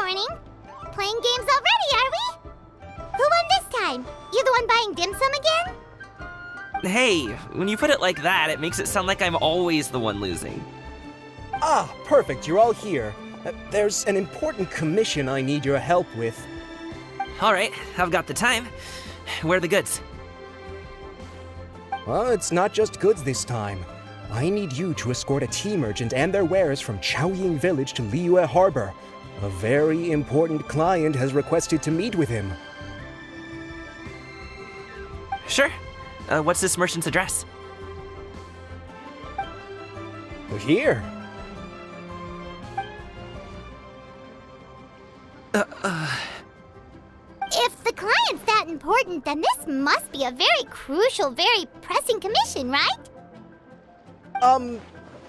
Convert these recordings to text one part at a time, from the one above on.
morning. Playing games already, are we? Who won this time? You the one buying dim sum again? Hey, when you put it like that, it makes it sound like I'm always the one losing. Ah, perfect, you're all here. There's an important commission I need your help with. Alright, I've got the time. Where are the goods? Well, it's not just goods this time. I need you to escort a tea merchant and their wares from Chaoying Village to Liyue Harbor. A very important client has requested to meet with him. Sure. What's this merchant's address? Here. If the client's that important, then this must be a very crucial, very pressing commission, right?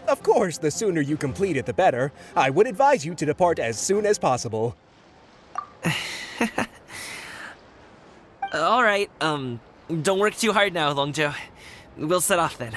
Of course, the sooner you complete it, the better. I would advise you to depart as soon as possible. Alright, don't work too hard now, Longzhou. We'll set off then.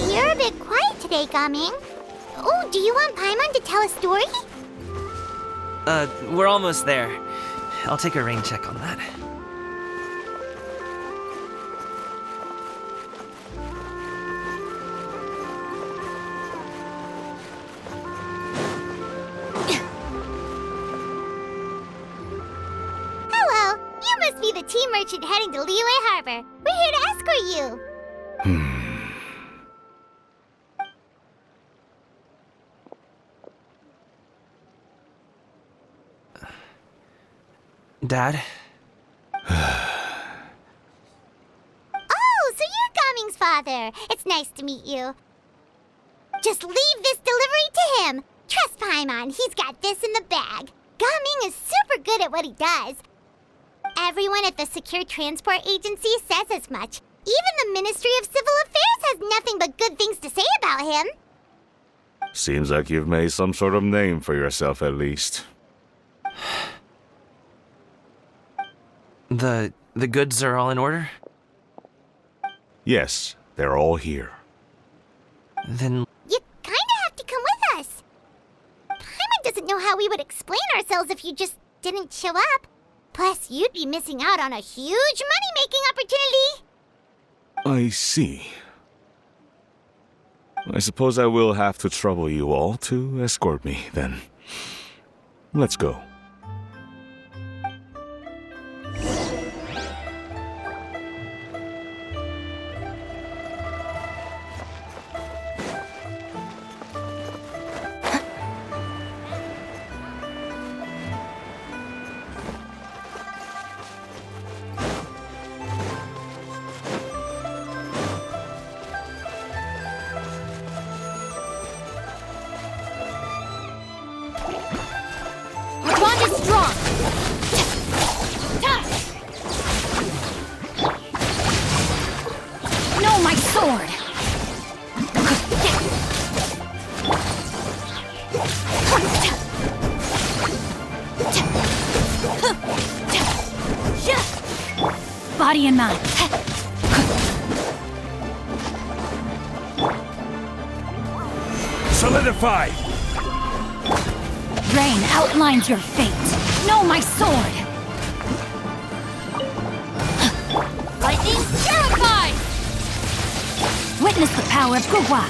You're a bit quiet today, Gaming. Oh, do you want Paimon to tell a story? We're almost there. I'll take a rain check on that. Hello, you must be the tea merchant heading to Liyue Harbor. We're here to escort you. Dad? Oh, so you're Gaming's father. It's nice to meet you. Just leave this delivery to him. Trust Paimon, he's got this in the bag. Gaming is super good at what he does. Everyone at the Secure Transport Agency says as much. Even the Ministry of Civil Affairs has nothing but good things to say about him. Seems like you've made some sort of name for yourself at least. The goods are all in order? Yes, they're all here. Then You kinda have to come with us. Paimon doesn't know how we would explain ourselves if you just didn't show up. Plus, you'd be missing out on a huge money-making opportunity. I see. I suppose I will have to trouble you all to escort me, then. Let's go. Your bond is strong. No, my sword. Body and mind. Solidify! Rain outlines your fate. No, my sword. Lightning terrified. Witness the power of Gugwa.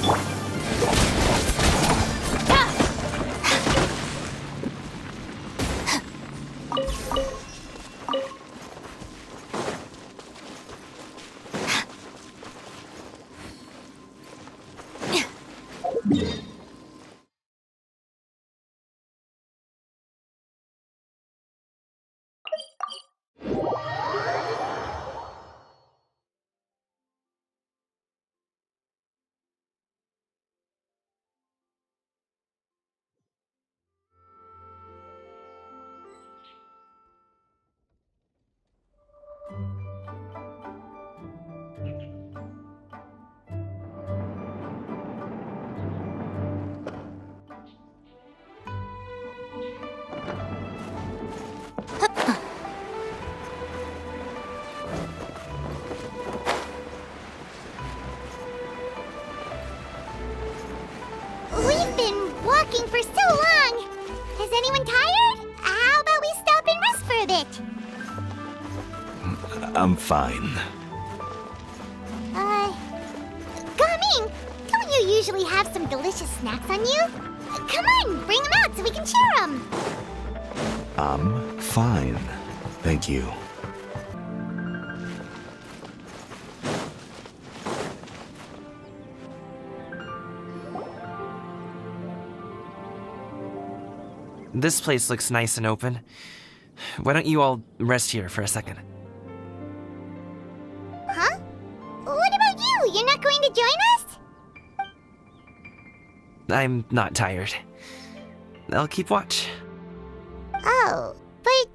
We've been walking for so long. Is anyone tired? How about we stop and rest for a bit? I'm fine. Gaming, don't you usually have some delicious snacks on you? Come on, bring them out so we can share them. I'm fine. Thank you. This place looks nice and open. Why don't you all rest here for a second? Huh? What about you? You're not going to join us? I'm not tired. I'll keep watch. Oh, but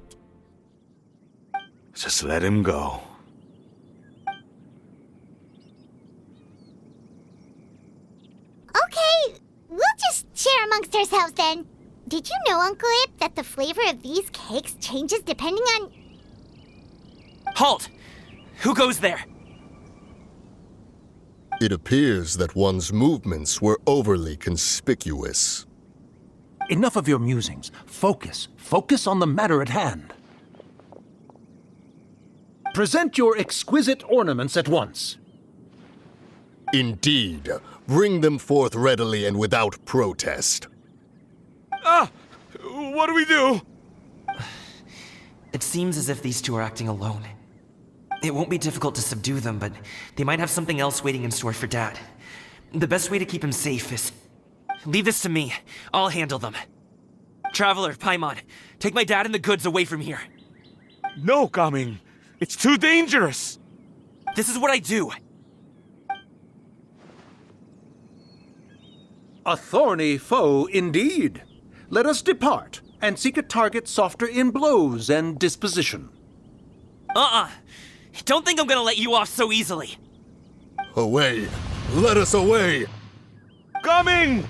Just let him go. okay, we'll just share amongst ourselves then. Did you know, Uncle Ip, that the flavor of these cakes changes depending on... Halt! Who goes there? It appears that one's movements were overly conspicuous. Enough of your musings. Focus. Focus on the matter at hand. Present your exquisite ornaments at once. Indeed, bring them forth readily and without protest. What do we do? It seems as if these two are acting alone. It won't be difficult to subdue them, but they might have something else waiting in store for Dad. The best way to keep him safe is... Leave this to me. I'll handle them. Traveler, Paimon, take my dad and the goods away from here. No, Gaming. It's too dangerous. This is what I do. A thorny foe indeed. Let us depart and seek a target softer in blows and disposition. Don't think I'm gonna let you off so easily. Away! Let us away! Gaming!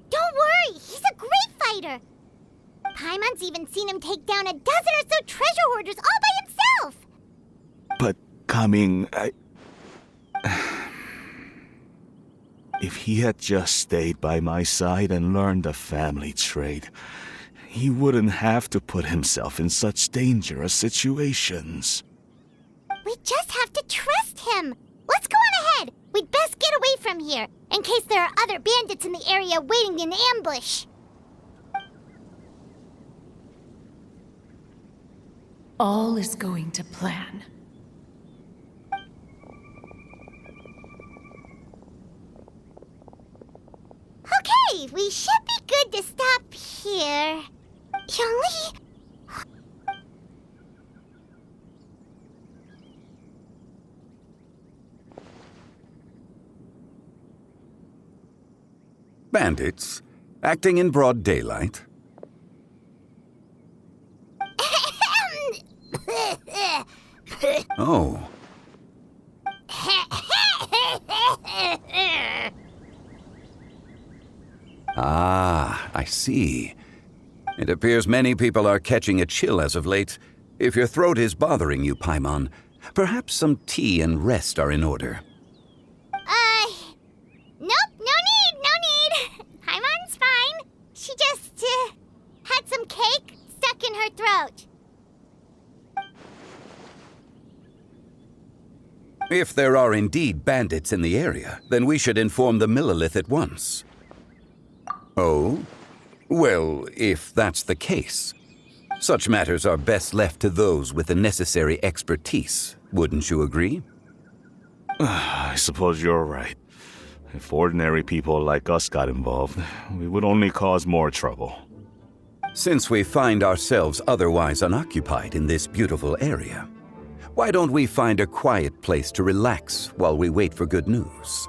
Don't worry, he's a great fighter. Paimon's even seen him take down a dozen or so treasure hoarders all by himself. But, Gaming, if he had just stayed by my side and learned the family trade, he wouldn't have to put himself in such dangerous situations. We just have to trust him. Let's go on ahead. We'd best get away from here, in case there are other bandits in the area waiting in ambush. All is going to plan. Okay, we should be good to stop here. Youngly? Bandits? Acting in broad daylight? Oh. Ah, I see. It appears many people are catching a chill as of late. If your throat is bothering you, Paimon, perhaps some tea and rest are in order. Nope, no need. Paimon's fine. She just, had some cake stuck in her throat. If there are indeed bandits in the area, then we should inform the Millilith at once. Oh? Well, if that's the case, such matters are best left to those with the necessary expertise, wouldn't you agree? I suppose you're right. If ordinary people like us got involved, we would only cause more trouble. Since we find ourselves otherwise unoccupied in this beautiful area, why don't we find a quiet place to relax while we wait for good news?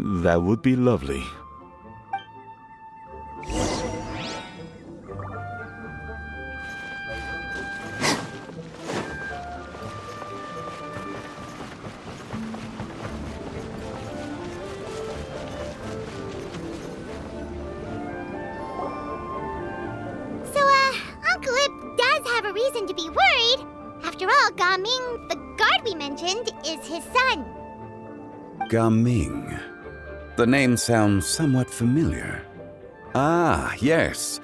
That would be lovely. Uncle Ip does have a reason to be worried. After all, Gaming, the guard we mentioned, is his son. Gaming. The name sounds somewhat familiar. Ah, yes.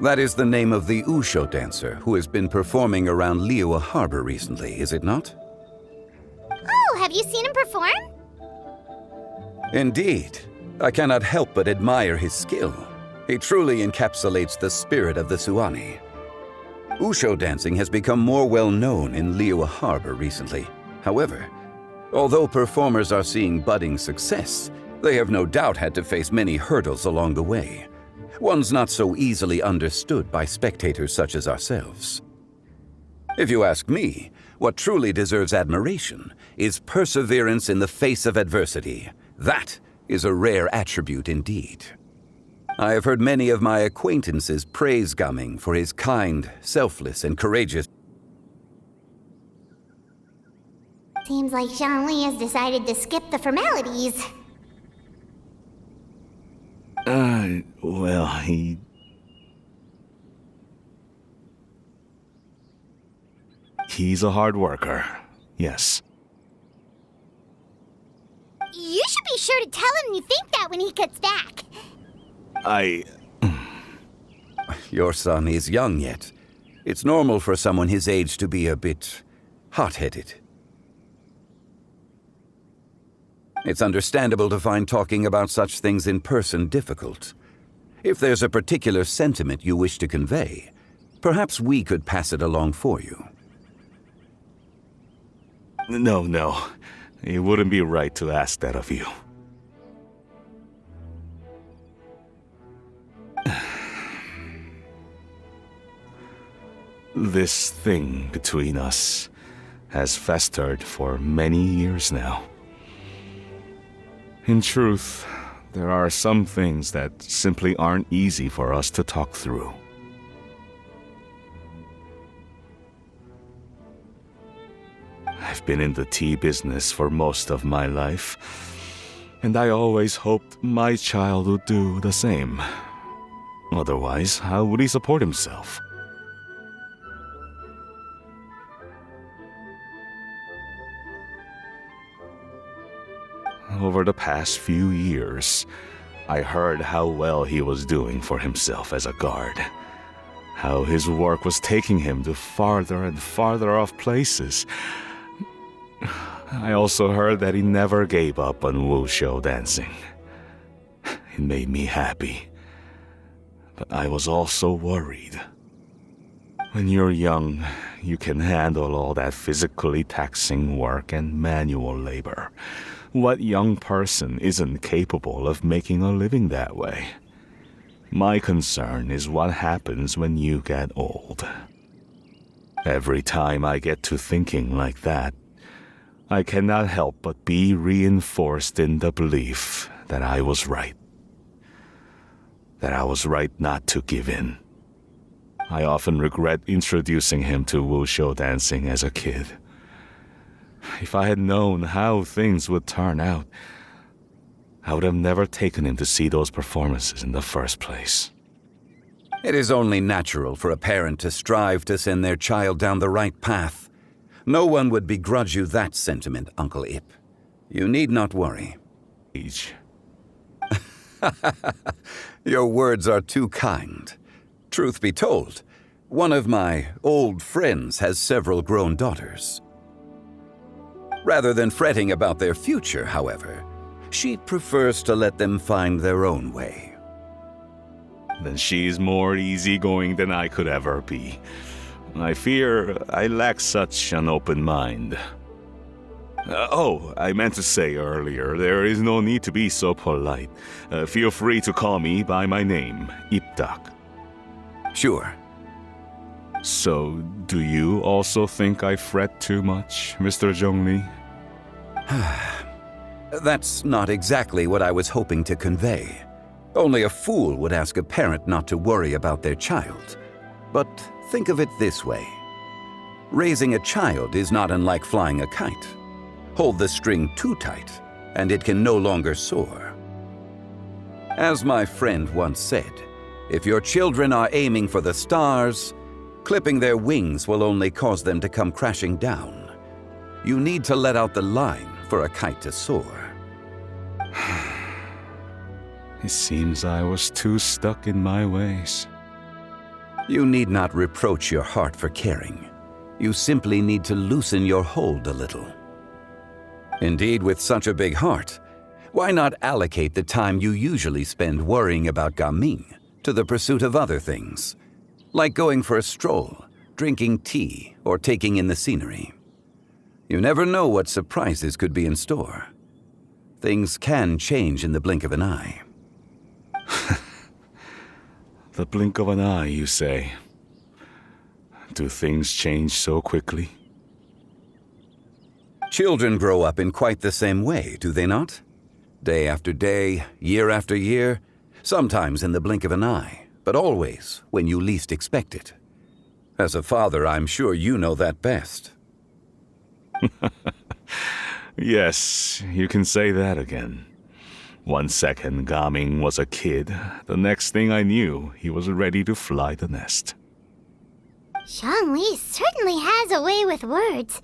That is the name of the Usho dancer who has been performing around Liyue Harbor recently, is it not? Oh, have you seen him perform? Indeed. I cannot help but admire his skill. He truly encapsulates the spirit of the Suani. Usho dancing has become more well known in Liyue Harbor recently. However, although performers are seeing budding success, they have no doubt had to face many hurdles along the way. Ones not so easily understood by spectators such as ourselves. If you ask me, what truly deserves admiration is perseverance in the face of adversity. That is a rare attribute indeed. I have heard many of my acquaintances praise Gaming for his kind, selfless, and courageous. Seems like Zhongli has decided to skip the formalities. Well, he's a hard worker, yes. You should be sure to tell him you think that when he gets back. Your son is young yet. It's normal for someone his age to be a bit hot-headed. It's understandable to find talking about such things in person difficult. If there's a particular sentiment you wish to convey, perhaps we could pass it along for you. No. It wouldn't be right to ask that of you. This thing between us has festered for many years now. In truth, there are some things that simply aren't easy for us to talk through. I've been in the tea business for most of my life, and I always hoped my child would do the same. Otherwise, how would he support himself? Over the past few years, I heard how well he was doing for himself as a guard. How his work was taking him to farther and farther off places. I also heard that he never gave up on wushu dancing. It made me happy. But I was also worried. When you're young, you can handle all that physically taxing work and manual labor. What young person isn't capable of making a living that way? My concern is what happens when you get old. Every time I get to thinking like that, I cannot help but be reinforced in the belief that I was right. That I was right not to give in. I often regret introducing him to wushu dancing as a kid. If I had known how things would turn out, I would have never taken him to see those performances in the first place. It is only natural for a parent to strive to send their child down the right path. No one would begrudge you that sentiment, Uncle Ip. You need not worry. Your words are too kind. Truth be told, one of my old friends has several grown daughters. Rather than fretting about their future, however, she prefers to let them find their own way. Then she's more easygoing than I could ever be. I fear I lack such an open mind. I meant to say earlier, there is no need to be so polite. Feel free to call me by my name, Ipdak. Sure. So, do you also think I fret too much, Mr. Zhongli? That's not exactly what I was hoping to convey. Only a fool would ask a parent not to worry about their child. But think of it this way. Raising a child is not unlike flying a kite. Hold the string too tight, and it can no longer soar. As my friend once said, if your children are aiming for the stars, clipping their wings will only cause them to come crashing down. You need to let out the line for a kite to soar. It seems I was too stuck in my ways. You need not reproach your heart for caring. You simply need to loosen your hold a little. Indeed, with such a big heart, why not allocate the time you usually spend worrying about Gaming to the pursuit of other things, like going for a stroll, drinking tea, or taking in the scenery? You never know what surprises could be in store. Things can change in the blink of an eye. The blink of an eye, you say? Do things change so quickly? Children grow up in quite the same way, do they not? Day after day, year after year, sometimes in the blink of an eye, but always when you least expect it. As a father, I'm sure you know that best. Yes, you can say that again. 1 second Gaming was a kid, the next thing I knew, he was ready to fly the nest. Zhongli certainly has a way with words.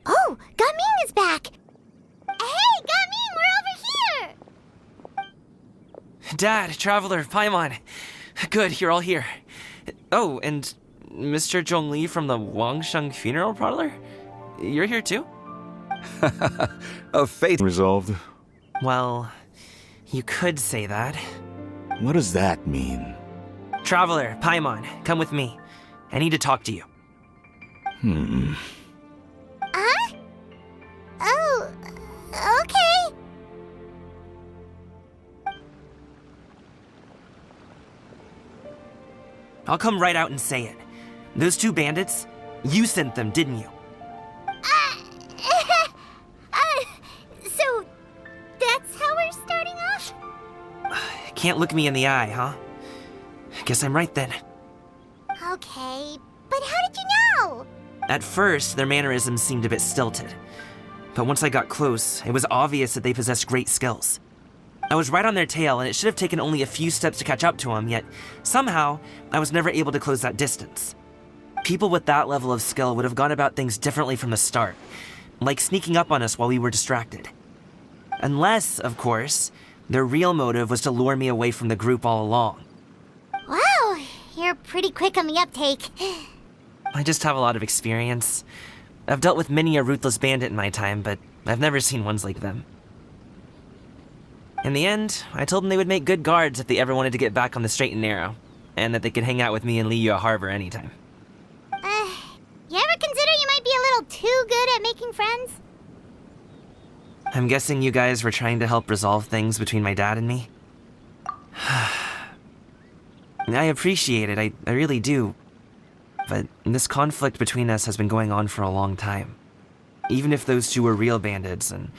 Oh, Gaming is back! Hey, Gaming, we're over here! Dad, Traveler, Paimon. Good, you're all here. Oh, and Mr. Zhongli from the Wangsheng Funeral Parlor? You're here too? A fate Resolved? Well, you could say that. What does that mean? Traveler, Paimon, come with me. I need to talk to you. Huh? Oh, okay. I'll come right out and say it. Those 2 bandits, you sent them, didn't you? So that's how we're starting off? Can't look me in the eye, huh? Guess I'm right then. Okay, but how did you know? At first, their mannerisms seemed a bit stilted. But once I got close, it was obvious that they possessed great skills. I was right on their tail, and it should have taken only a few steps to catch up to them, yet somehow, I was never able to close that distance. People with that level of skill would have gone about things differently from the start, like sneaking up on us while we were distracted. Unless, of course, their real motive was to lure me away from the group all along. Wow, you're pretty quick on the uptake. I just have a lot of experience. I've dealt with many a ruthless bandit in my time, but I've never seen ones like them. In the end, I told them they would make good guards if they ever wanted to get back on the straight and narrow, and that they could hang out with me in Liyue Harbor anytime. You ever consider you might be a little too good at making friends? I'm guessing you guys were trying to help resolve things between my dad and me? I appreciate it, I really do. But this conflict between us has been going on for a long time. Even if those 2 were real bandits, and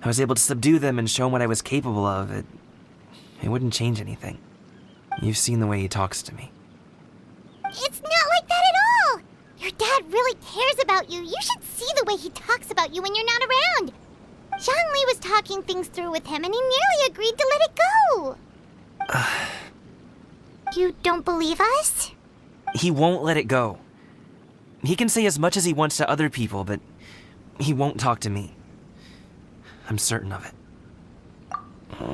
I was able to subdue them and show them what I was capable of, it wouldn't change anything. You've seen the way he talks to me. It's not like that at all! Your dad really cares about you. You should see the way he talks about you when you're not around. Zhongli was talking things through with him, and he nearly agreed to let it go. You don't believe us? He won't let it go. He can say as much as he wants to other people, but he won't talk to me. I'm certain of it. You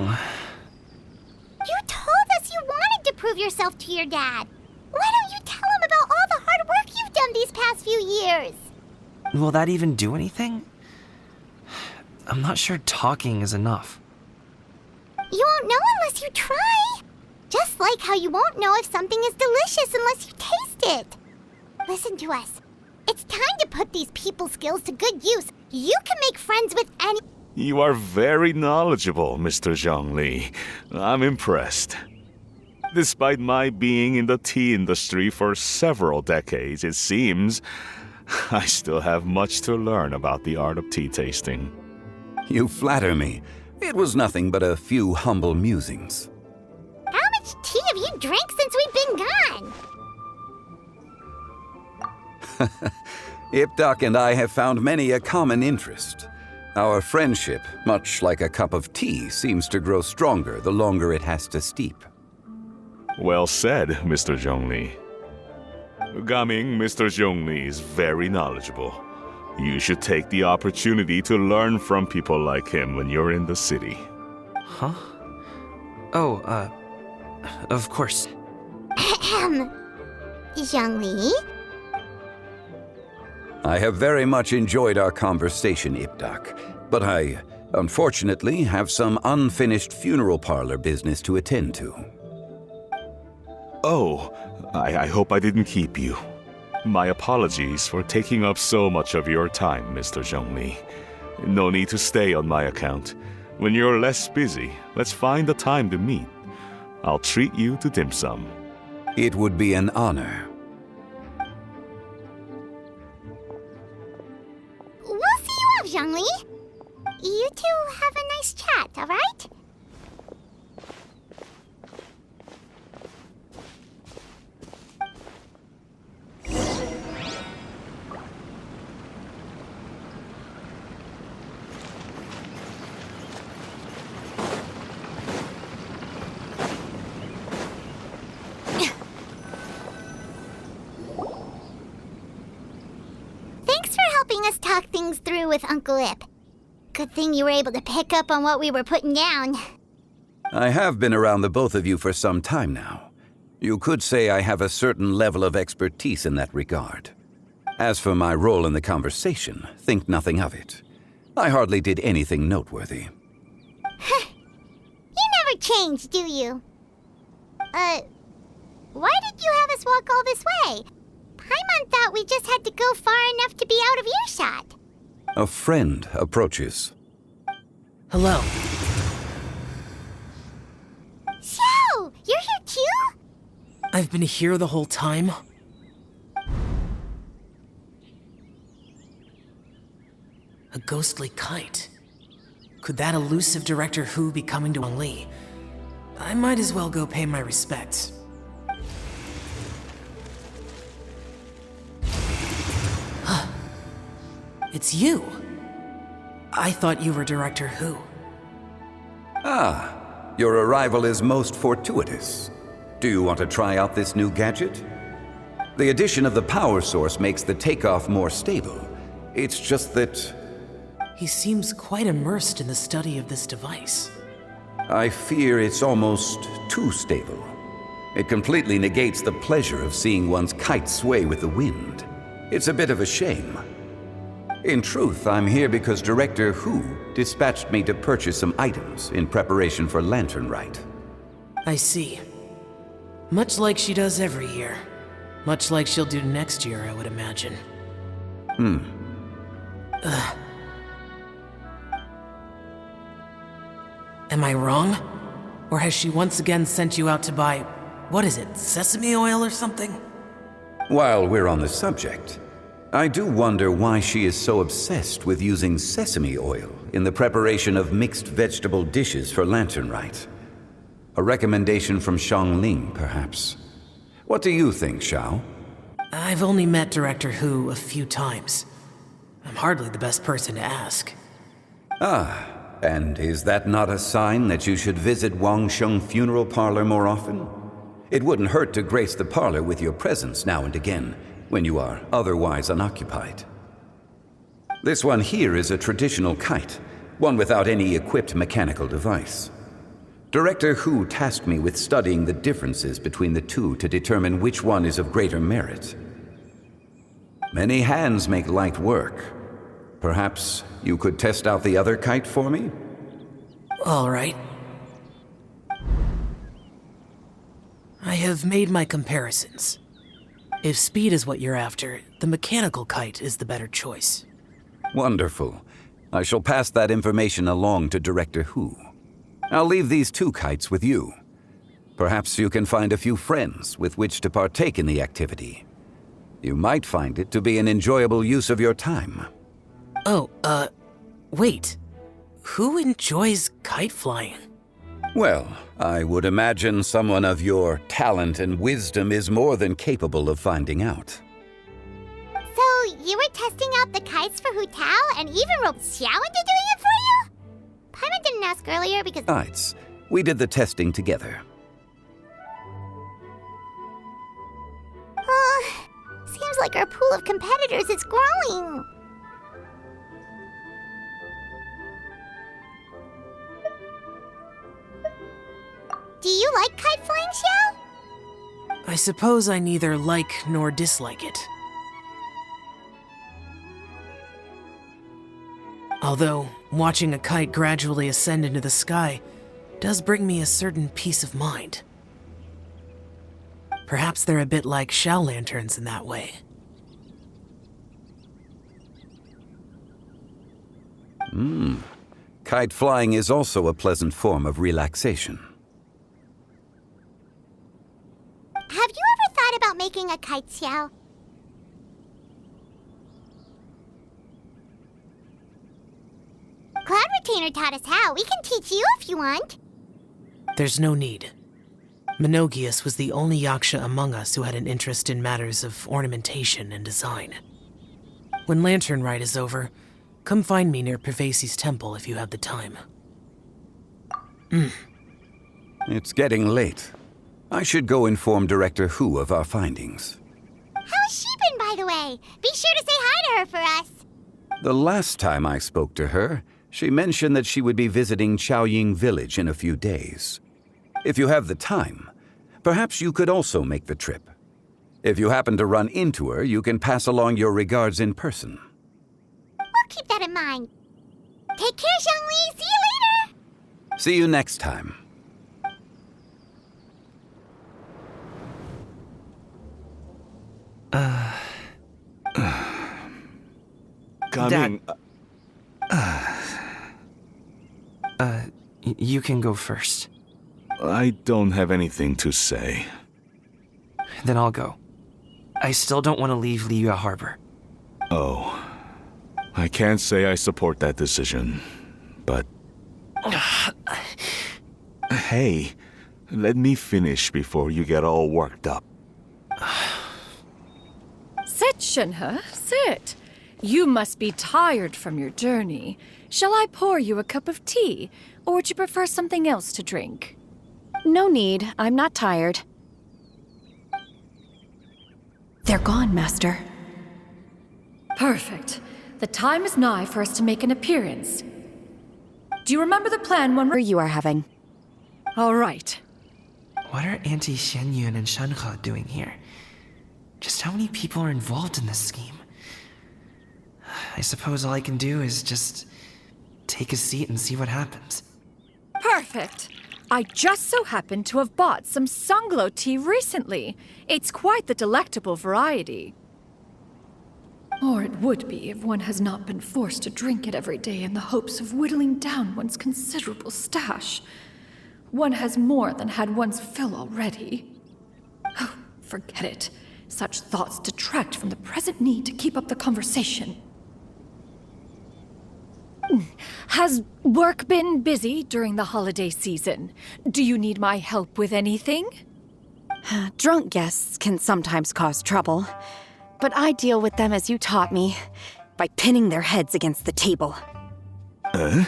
told us you wanted to prove yourself to your dad. Why don't you tell him about all the hard work you've done these past few years? Will that even do anything? I'm not sure talking is enough. You won't know unless you try. Just like how you won't know if something is delicious unless you taste it. Listen to us. It's time to put these people skills to good use. You can make friends with any... You are very knowledgeable, Mr. Zhongli. I'm impressed. Despite my being in the tea industry for several decades, it seems I still have much to learn about the art of tea tasting. You flatter me. It was nothing but a few humble musings. How much tea have you drank since we've been gone? Ipdak and I have found many a common interest. Our friendship, much like a cup of tea, seems to grow stronger the longer it has to steep. Well said, Mr. Zhongli. Gaming, Mr. Zhongli is very knowledgeable. You should take the opportunity to learn from people like him when you're in the city. Huh? Oh, of course. Ahem. Zhongli? I have very much enjoyed our conversation, Ipdak, but I, unfortunately, have some unfinished funeral parlor business to attend to. Oh, I hope I didn't keep you. My apologies for taking up so much of your time, Mr. Zhongli. No need to stay on my account. When you're less busy, let's find a time to meet. I'll treat you to dim sum. It would be an honor. We'll see you off, Zhongli. You two have a nice chat, all right? Thanks for helping us talk things through with Uncle Ip. Good thing you were able to pick up on what we were putting down. I have been around the both of you for some time now. You could say I have a certain level of expertise in that regard. As for my role in the conversation, think nothing of it. I hardly did anything noteworthy. You never change, do you? Why did you have us walk all this way? Paimon thought we just had to go far enough to be out of earshot. A friend approaches. Hello. Xiao, you're here too? I've been here the whole time. A ghostly kite. Could that elusive Director Hu be coming to Li? I might as well go pay my respects. It's you. I thought you were Director Hu. Ah, your arrival is most fortuitous. Do you want to try out this new gadget? The addition of the power source makes the takeoff more stable. It's just that He seems quite immersed in the study of this device. I fear it's almost too stable. It completely negates the pleasure of seeing one's kite sway with the wind. It's a bit of a shame. In truth, I'm here because Director Hu dispatched me to purchase some items in preparation for Lantern Rite. I see. Much like she does every year. Much like she'll do next year, I would imagine. Am I wrong? Or has she once again sent you out to buy, what is it, sesame oil or something? While we're on the subject, I do wonder why she is so obsessed with using sesame oil in the preparation of mixed vegetable dishes for Lantern Rite. A recommendation from Xiangling, perhaps. What do you think, Xiao? I've only met Director Hu a few times. I'm hardly the best person to ask. Ah, and is that not a sign that you should visit Wangsheng Funeral Parlor more often? It wouldn't hurt to grace the parlor with your presence now and again, when you are otherwise unoccupied. This one here is a traditional kite, one without any equipped mechanical device. Director Hu tasked me with studying the differences between the two to determine which one is of greater merit. Many hands make light work. Perhaps you could test out the other kite for me? All right. I have made my comparisons. If speed is what you're after, the mechanical kite is the better choice. Wonderful. I shall pass that information along to Director Hu. I'll leave these two kites with you. Perhaps you can find a few friends with which to partake in the activity. You might find it to be an enjoyable use of your time. Oh, wait. Who enjoys kite flying? Well, I would imagine someone of your talent and wisdom is more than capable of finding out. So, you were testing out the kites for Hu Tao and even roped Xiao into doing it for you? Paimon didn't ask earlier because... Besides, we did the testing together. Seems like our pool of competitors is growing. Do you like kite flying, Xiao? I suppose I neither like nor dislike it. Although, watching a kite gradually ascend into the sky does bring me a certain peace of mind. Perhaps they're a bit like shell lanterns in that way. Kite flying is also a pleasant form of relaxation. Have you ever thought about making a kite, Xiao? Cloud Retainer taught us how. We can teach you if you want. There's no need. Menogias was the only Yaksha among us who had an interest in matters of ornamentation and design. When Lantern Rite is over, come find me near Pervasi's temple if you have the time. It's getting late. I should go inform Director Hu of our findings. How's she been, by the way? Be sure to say hi to her for us. The last time I spoke to her, she mentioned that she would be visiting Chaoying Village in a few days. If you have the time, perhaps you could also make the trip. If you happen to run into her, you can pass along your regards in person. We'll keep that in mind. Take care, Zhongli. See you later. See you next time. Coming. You can go first. I don't have anything to say. Then I'll go. I still don't want to leave Liyue Harbor. Oh. I can't say I support that decision, but... Hey, let me finish before you get all worked up. Sit, Shenhe, sit. You must be tired from your journey. Shall I pour you a cup of tea, or would you prefer something else to drink? No need. I'm not tired. They're gone, Master. Perfect. The time is nigh for us to make an appearance. Do you remember the plan when You are having. All right. What are Auntie Xianyun and Shenhe doing here? Just how many people are involved in this scheme? I suppose all I can do is just take a seat and see what happens. Perfect. I just so happen to have bought some Sunglow tea recently. It's quite the delectable variety. Or it would be if one has not been forced to drink it every day in the hopes of whittling down one's considerable stash. One has more than had one's fill already. Oh, forget it. Such thoughts detract from the present need to keep up the conversation. Has work been busy during the holiday season? Do you need my help with anything? Drunk guests can sometimes cause trouble, but I deal with them as you taught me, by pinning their heads against the table. Are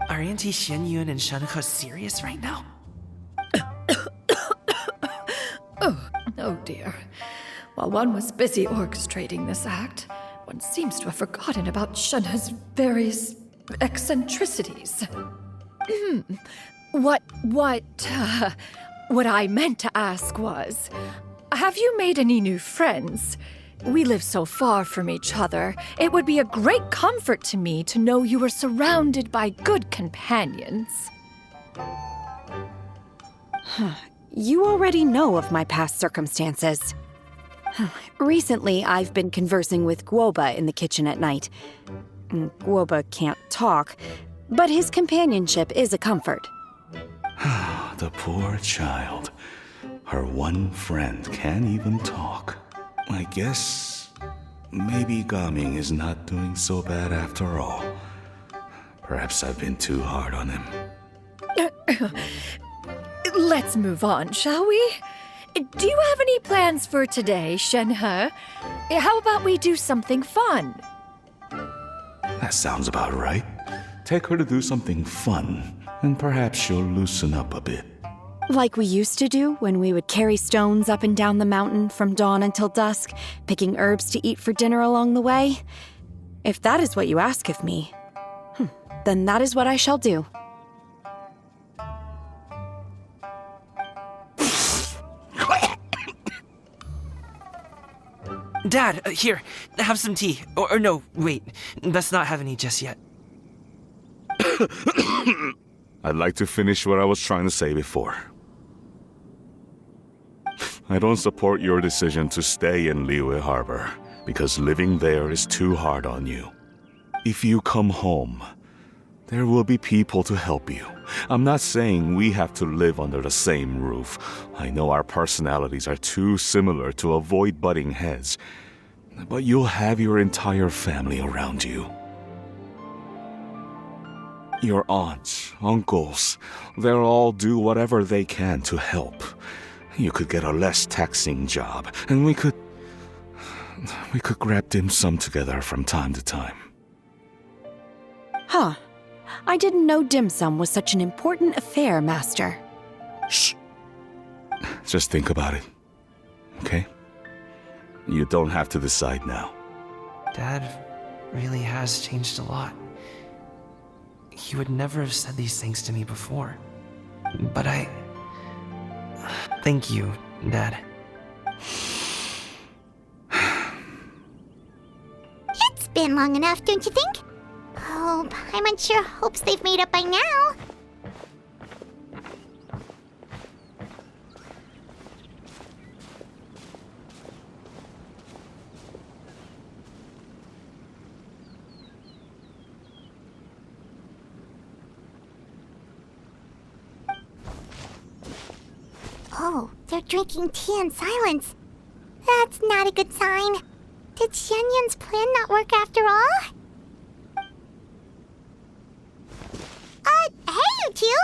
Auntie Xianyun and Shenhe serious right now? Oh dear. While one was busy orchestrating this act, one seems to have forgotten about Shenhe's various eccentricities. What I meant to ask was, have you made any new friends? We live so far from each other. It would be a great comfort to me to know you were surrounded by good companions. You already know of my past circumstances. Recently, I've been conversing with Guoba in the kitchen at night. Guoba can't talk, but his companionship is a comfort. The poor child. Her one friend can't even talk. I guess maybe Gaming is not doing so bad after all. Perhaps I've been too hard on him. Let's move on, shall we? Do you have any plans for today, Shenhe? How about we do something fun? That sounds about right. Take her to do something fun, and perhaps she'll loosen up a bit. Like we used to do when we would carry stones up and down the mountain from dawn until dusk, picking herbs to eat for dinner along the way? If that is what you ask of me, then that is what I shall do. Dad, here, have some tea. Or no, wait, let's not have any just yet. I'd like to finish what I was trying to say before. I don't support your decision to stay in Liyue Harbor, because living there is too hard on you. If you come home, there will be people to help you. I'm not saying we have to live under the same roof. I know our personalities are too similar to avoid butting heads, but you'll have your entire family around you. Your aunts, uncles, they'll all do whatever they can to help. You could get a less taxing job, and we could grab dim sum together from time to time. Huh. I didn't know dim sum was such an important affair, Master. Shh. Just think about it, okay? You don't have to decide now. Dad really has changed a lot. He would never have said these things to me before. But thank you, Dad. It's been long enough, don't you think? Oh, Paimon sure hopes they've made up by now. Oh, they're drinking tea in silence. That's not a good sign. Did Xianyun's plan not work after all? Hey, you two!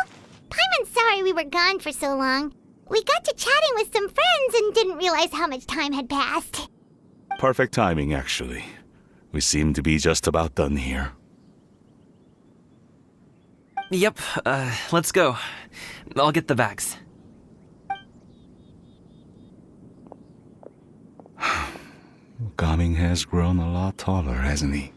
Paimon's sorry we were gone for so long. We got to chatting with some friends and didn't realize how much time had passed. Perfect timing, actually. We seem to be just about done here. Yep, let's go. I'll get the bags. Gaming has grown a lot taller, hasn't he?